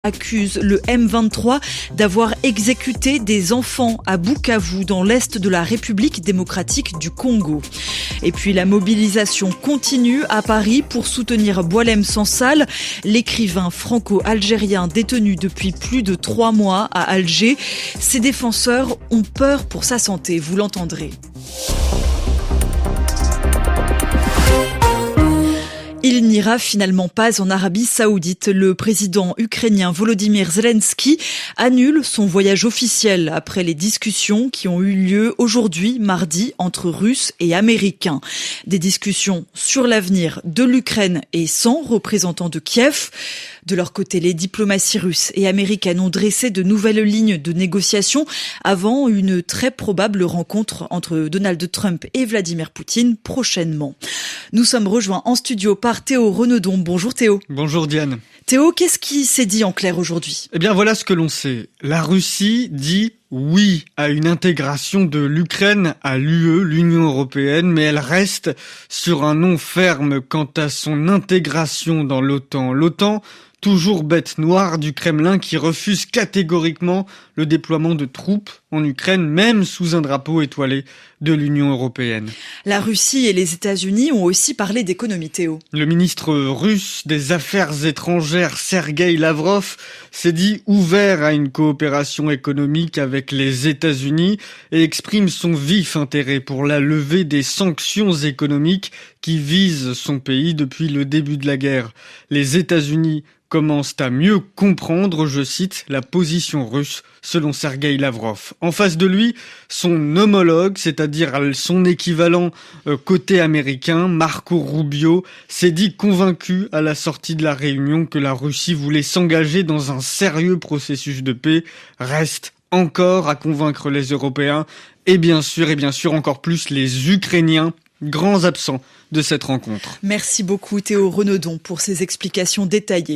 Accuse le M23 d'avoir exécuté des enfants à Bukavu dans l'est de la République démocratique du Congo. Et puis la mobilisation continue à Paris pour soutenir Boualem Sansal, l'écrivain franco-algérien détenu depuis plus de 3 mois à Alger. Ses défenseurs ont peur pour sa santé, vous l'entendrez. Il n'ira finalement pas en Arabie Saoudite. Le président ukrainien Volodymyr Zelensky annule son voyage officiel après les discussions qui ont eu lieu aujourd'hui, mardi, entre Russes et Américains. Des discussions sur l'avenir de l'Ukraine et sans représentant de Kiev. De leur côté, les diplomaties russes et américaines ont dressé de nouvelles lignes de négociation avant une très probable rencontre entre Donald Trump et Vladimir Poutine prochainement. Nous sommes rejoints en studio par Théo Renedon. Bonjour Théo. Bonjour Diane. Théo, qu'est-ce qui s'est dit en clair aujourd'hui ? Eh bien voilà ce que l'on sait. La Russie dit oui à une intégration de l'Ukraine à l'UE, l'Union européenne, mais elle reste sur un non ferme quant à son intégration dans l'OTAN. L'OTAN, toujours bête noire du Kremlin qui refuse catégoriquement le déploiement de troupes en Ukraine, même sous un drapeau étoilé de l'Union européenne. La Russie et les États-Unis ont aussi parlé d'économie, Théo. Le ministre russe des Affaires étrangères, Sergueï Lavrov, s'est dit ouvert à une coopération économique avec les États-Unis et exprime son vif intérêt pour la levée des sanctions économiques qui visent son pays depuis le début de la guerre. Les États-Unis commencent à mieux comprendre, je cite, la position russe, selon Sergueï Lavrov. En face de lui, son homologue, c'est-à-dire son équivalent côté américain, Marco Rubio, s'est dit convaincu à la sortie de la réunion que la Russie voulait s'engager dans un sérieux processus de paix. Reste encore à convaincre les Européens et bien sûr encore plus les Ukrainiens, grands absents de cette rencontre. Merci beaucoup Théo Renedon pour ces explications détaillées.